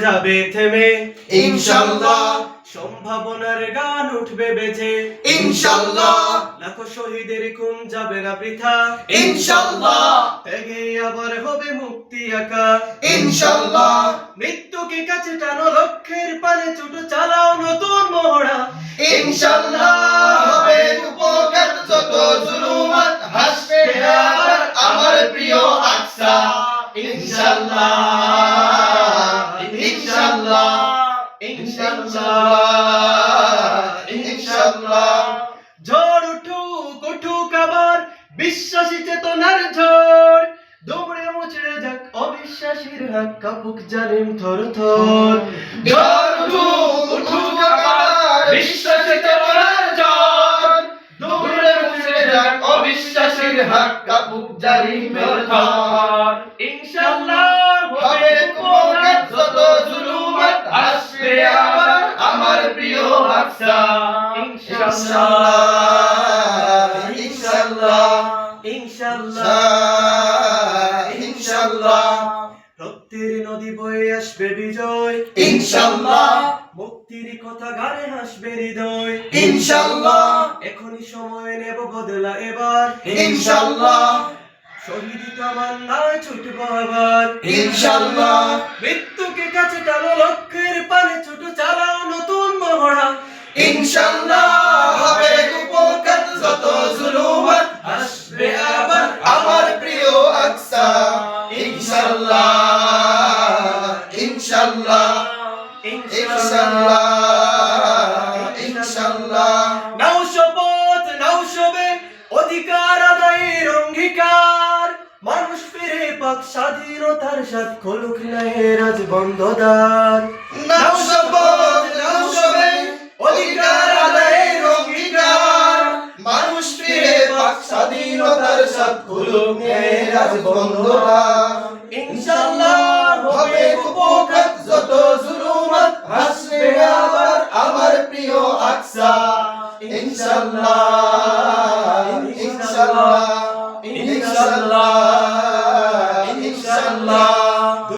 যাবে থেমে ইনশাআল্লাহ, সম্ভাবনার গান উঠবে বেজে ইনশাআল্লাহ, লাখো শহীদের খুন যাবে না বৃথা ইনশাআল্লাহ, ত্যাগে আবার হবে মুক্তি আঁকা ইনশাআল্লাহ, মৃত্যুকে কাছে টানো লক্ষ্যের পানে ছুটো চালাও নতুন মহড়া ইনশাআল্লাহ হবে উপকার যত জুলুমাত হাসবে আবার আমার প্রিয় আকসা ইনশাআল্লাহ, ইনশাআল্লাহ, ইনশাআল্লাহ, ইনশাআল্লাহ। ঝড় উঠুক আবার বিশ্বাসী চেতনার ঝড় দৌড়ে মুচড়ে যাক অবিশ্বাসীর হাত কাপুক জালিম থর থর ঝড় উঠুক আবার বিশ্বাসী চেতনার ঝড় দৌড়ে মুচড়ে যাক অবিশ্বাসীর হাত কাপুক জালিমের থর ইনশাআল্লাহ হবে উপকার যত জুলুমাত আসবে আবার আমার প্রিয় আকসা ইনশাআল্লাহ, ইনশাআল্লাহ, ইনশাআল্লাহ ইনশাআল্লাহ, রক্তের নদী বয়ে আসবে বিজয় ইনশাআল্লাহ, মুক্তির কথা গানে হাসবে হৃদয় ইনশাআল্লাহ, এখনই সময় নেব বদলা এবার ইনশাআল্লাহ, শহীদি তামান্নায় ছুটবো আবার ইনশাআল্লাহ, মৃত্যুকে কাছে টানো লক্ষ্যের পানে ছোট চালাও নতুন মহড়া ইনশাআল্লাহ হবে উপকার যত জুলুমাত আসবে আবার আমার প্রিয় আকসা ইনশাআল্লাহ, ইনশাআল্লাহ, ইনশাআল্লাহ, ইনশাআল্লাহ। নাও শপথ নাও সবে অধিকার আদায়ের অঙ্গীকার মানুষ ফিরে পাক স্বাধীনতার স্বাদ খোলুক ন্যায়ের আজ বন্ধ দ্বার নাও শপথ নাও সবে অধিকার আদায়ের অঙ্গীকার মানুষ ফিরে পাক স্বাধীনতার স্বাদ খুলুক ন্যায়ের আজ বন্ধ দ্বার ইনশাআল্লাহ হবে উপকার যত জুলুমাত হাসবে আবার আমার প্রিয় আকসা ইনশাআল্লাহ, ইনশাআল্লাহ, ইনশাআল্লাহ, ইনশাআল্লাহ।